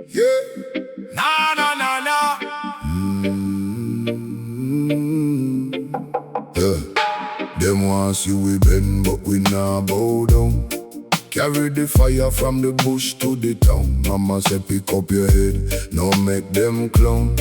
Yeah. Nah, nah, nah, nah. Yeah. Them want see we bend, but we nah bow down. Carry the fire from the bush to the town. Mama say pick up your head, no make them clown.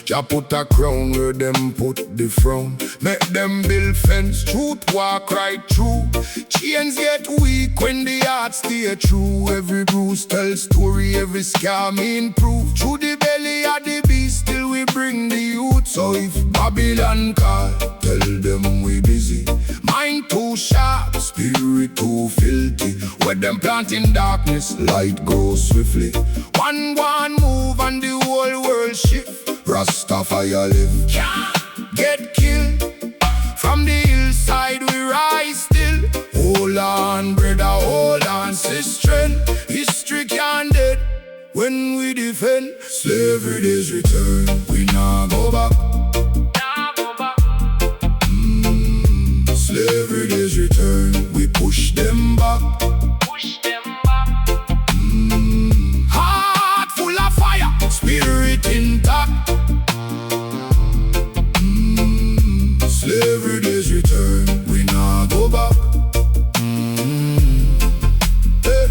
Jah put a crown where them put the frown. Make them build fence, truth walk right through. Chains get weak when the heart stay true. Every bruise tell story, every scar mean proof. Through the belly of the beast, still we bring the youth. So if Babylon call, tell them we busy. Mind too sharp, spirit too filthy. Where them plant in darkness, light grows swiftly. One move and the whole world shift. Rastafari live, can't get killed. From the hillside we rise still. Hold on, brother, hold on, sister. History can't dead when we defend. Slavery days return, we nah go back. Slavery days return, we push them back. Heart full of fire, spirit intact. Slavery days return, we nah go back. Hey.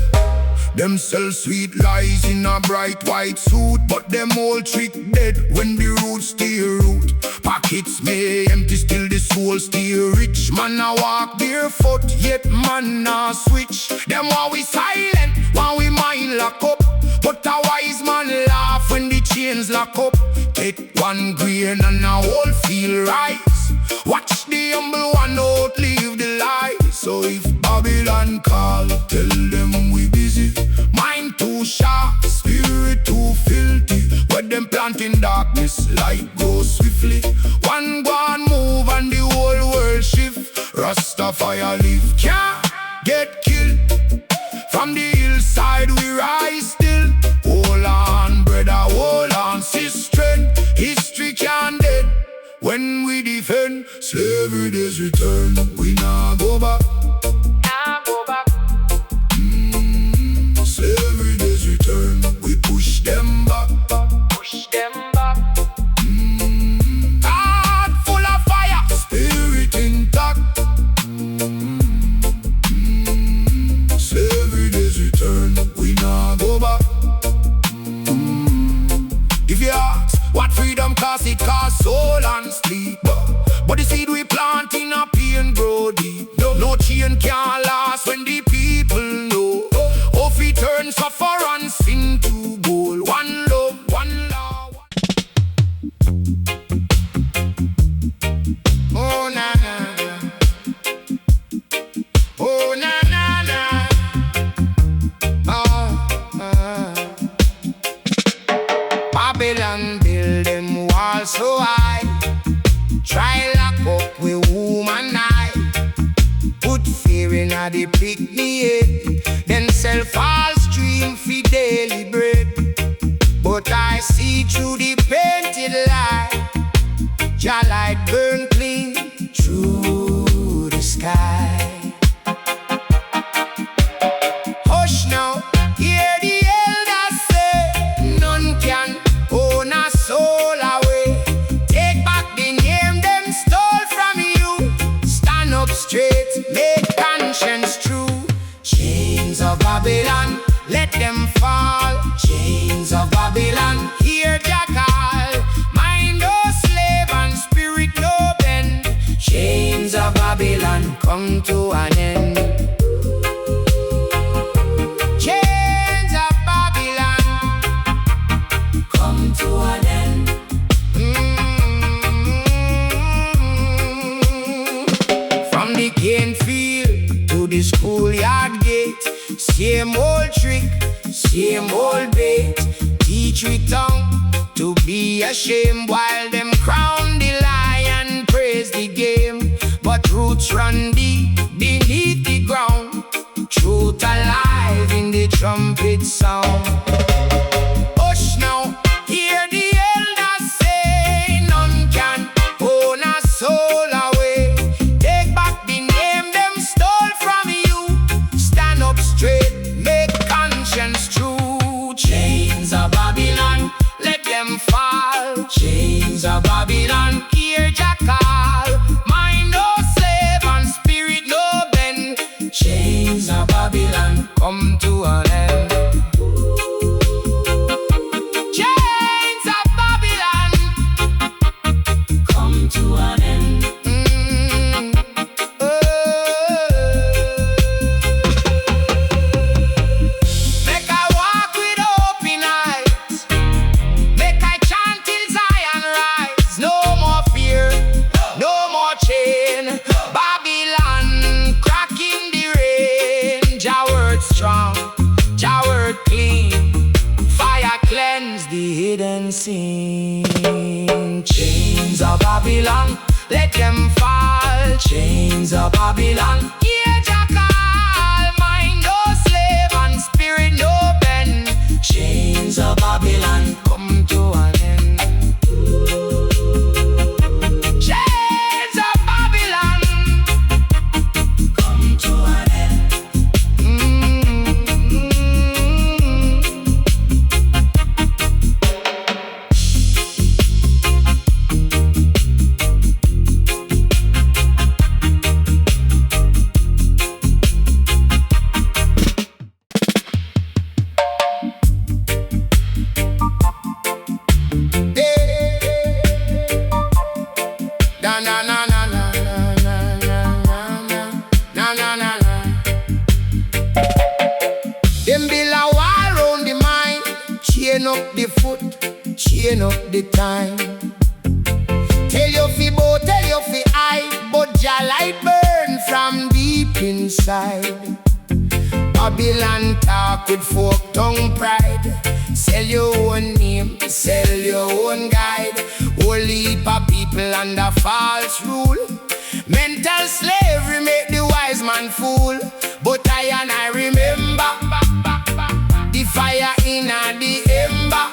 Them sell sweet lies in a bright white suit, but them all trick dead when the roots stay root. Pockets may empty, still the soul stay rich. Man a walk barefoot, yet man a switch. Them while we silent, while we mind lock up. But a wise man laugh when the chains lock up. Take one grain and a whole field rise. Watch the humble one outlive the lie. So if Babylon call, tell them we busy. Mind too sharp, spirit too filthy. Where them plant in darkness, light goes swiftly. One move and the whole world shift. Rastafari live, can't get killed. From the hillside we rise still. Hold on, brother, hold on, sister. History can't dead when we defend. Slavery days return, we nah go back. Slavery days return, we push them back. Heart full of fire, spirit intact. Slavery days return, we nah go back. If you ask what freedom costs, it costs soul and sleep. But the seed we plant in a pain grow deep. No chain can last when the people know. Of it turn sufferance into gold. One love, one law. Oh na na na. Oh na na na. Babylon build them walls so high. Try lock up with woman eye. Put fear in a the picnic head. Then sell false dream for daily bread. But I see through the painted light. Jah light burn clean through the sky. Hush now, hear the elders say, none can own a soul away. Take back the name them stole from you. Stand up straight, make conscience true. Chains of Babylon, let them fall. Chains of Babylon, hear Jah call. Mind no slave and spirit no bend. Chains of Babylon, come to an end. Chains of Babylon, come to an end. From the cane field to the schoolyard gate, same old trick, same old bait. Teach we tongue to be ashamed, while them crown the lion, praise the game. But roots run deep beneath the ground. Truth alive in the trumpet sound. Hush now, hear the elders say, none can own a soul away. Take back the name them stole from you. Stand up straight, come to an end. Chains of Babylon come to an end. Make I walk with open eyes, make I chant till Zion rise. No more fear, no more chain. Babylon cracking the rain. Jah word strong, Jah word clean. Fire cleanse the hidden sin. Chains of Babylon, let them fall. Chains of Babylon, hear Jah call. Mind no slave and spirit no bend. Chains of Babylon come to an end. Chains of Babylon come to an end. Na na na na na na na na na na. Them build a wall round the mind, chain up the foot, chain up the time. Tell you fi bow, tell you fi hide, but Jah light burn from deep inside. Babylon talk with folk tongue pride. Sell your own name, sell your own guide. Whole heap of people under false rule. Mental slavery make the wise man fool. But I remember the fire in the ember.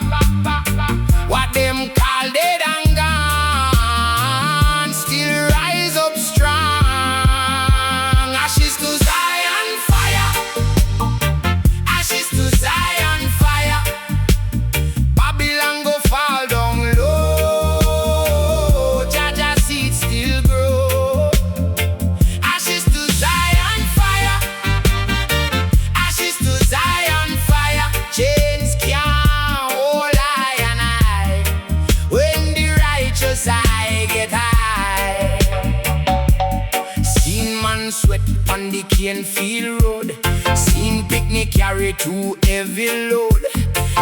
What them call dead and gone still rise up strong. Ashes to Zion fire, ashes to Zion fire. Babylon go fall down low. Jah Jah seed still grow. Ashes to Zion fire, ashes to Zion fire. Chains can't hold I and I. When the righteous I get high. Seen man sweat on the Canfield road. Seen picnic carry too heavy load.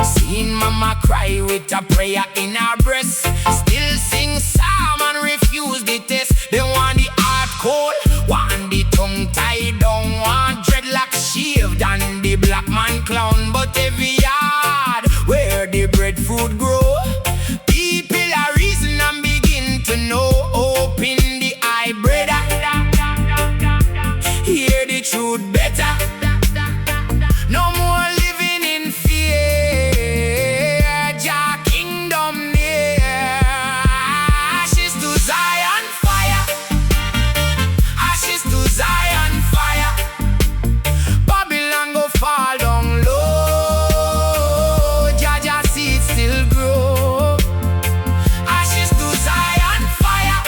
Seen mama cry with a prayer in her breast. Still sing psalm and refuse the test. They want the heart cold, want the tongue tied down, want dreadlock shaved and the black man clown. But every yard where the breadfruit grow, people are reason and begin to know. Open the eye, brother, hear the truth better. No more living in fear. Jah kingdom near. Ashes to Zion fire, ashes to Zion fire. Babylon go fall down low. Jah Jah seed still grow. Ashes to Zion fire,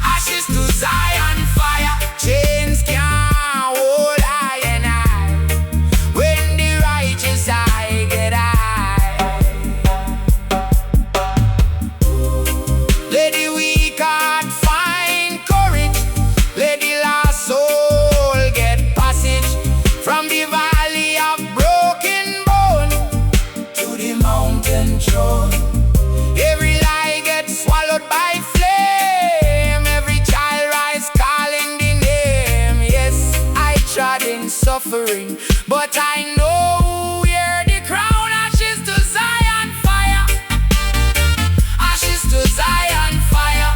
ashes to Zion fire. Chains can't hold I and I. When the righteous I get high. Let the weak heart find courage. Let the lost soul get passage from the valley of broken bone to the mountain throne. Every lie gets swallowed by flame. Every child rise calling the name. Yes, I trod in suffering, but I know we're the crown. Ashes to Zion fire, ashes to Zion fire.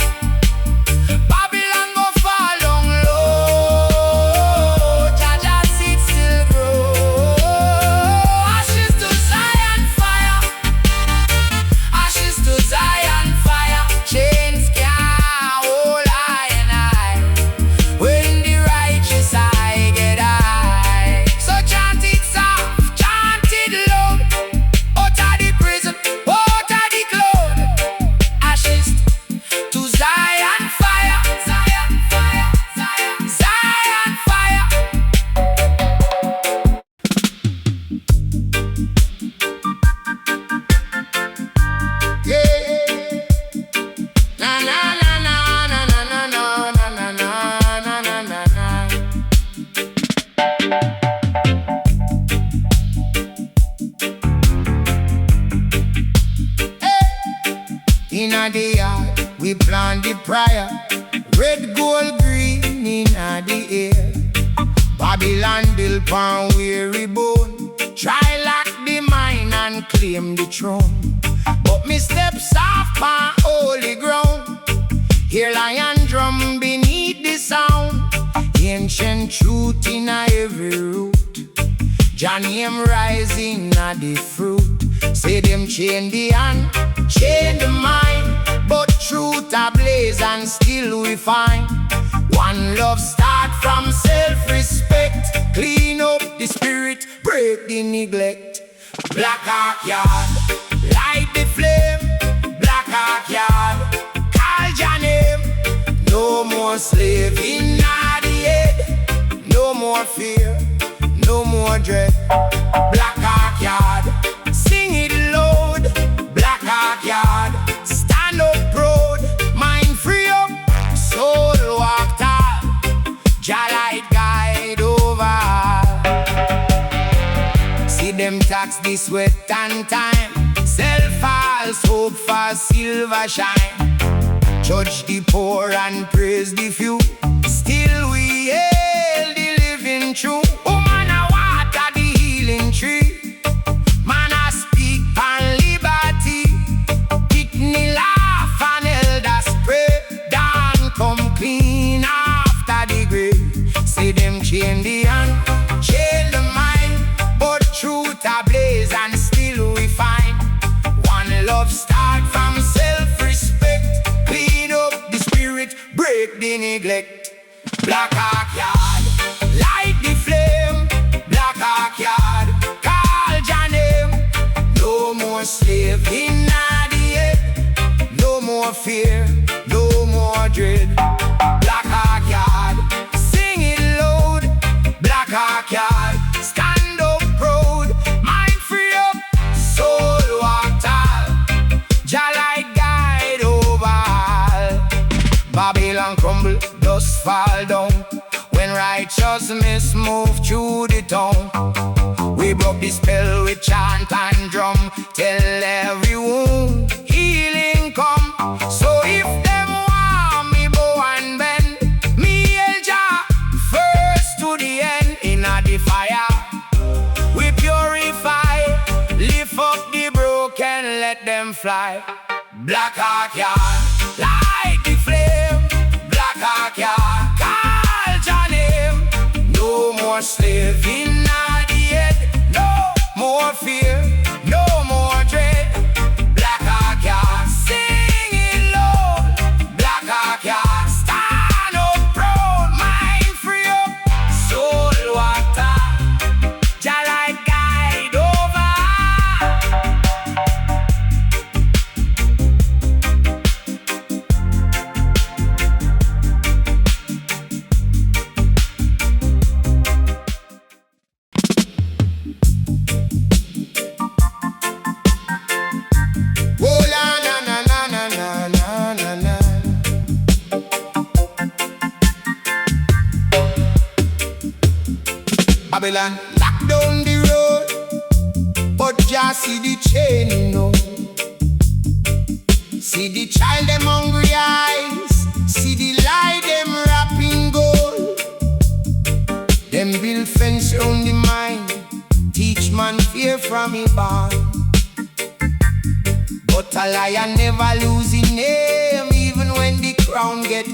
Babylon go fall down low. Jah Jah seed still grow. Ashes to Zion fire, ashes to Zion fire. Chains can't hold I and I. When the righteous I get high. So chant it, sir. the yard, we plant the prayer. Red, gold, green in the air. Babylon built upon weary bone. Try lock the mine and claim the throne. But me steps off on holy ground. Hear lion drum beneath the sound. Ancient truth in every root. Jah name rising at the fruit. Say them chain the hand, chain the mind, but truth ablaze and still we find. One love start from self-respect. Clean up the spirit, break the neglect. Black Ark Yard, light the flame. Black Ark Yard, call Jah name. No more slave in the head. No more fear, no more dread. Black Ark Yard, sing it loud. Black Ark Yard, stand up proud. Mind free up, soul walk tall. Jah light guide over. See them tax the sweat and time. Sell false hope for silver shine. Judge the poor and praise the few. Still we hail the living true. Woman a water the healing tree. Man a speak on liberty. Picnic laugh and elders pray. Dawn come clean after the grave. Say them chain the hand, chain the mind, but truth ablaze and still we find. One love start from self-respect. Clean up the spirit, break the neglect. Black Ark Yard, light the flame. Black Ark Yard, call Jah name. No more slave in the head. No more fear, no more dread. Black Ark Yard, sing it loud. Black Ark Yard, stand up proud. Mind free up, soul walk tall. Jah light guide over all. Babylon crumble, dust fall down. When righteousness move through the town, we broke the spell with chant and drum. Tell every wound healing come. So if them want me bow and bend, me el Jah first to the end. In the fire we purify. Lift up the broken, let them fly. Black Ark Yard, light the flame. Black Ark Yard, call Jah name. No more slave in the head. No more fear, no more dread. Black Ark Yard, sing it loud. Black Ark Yard, stand up proud. Mind free up, soul walk tall. Jah light guide over. Oh la na na na na na na na. Babylon lock down the road, but Jah see the chain, you know. See the child them hungry eyes, see the lie them wrap in gold. Them build fence round the mind, teach man fear from him born. But a lion never lose his name, even when the crown get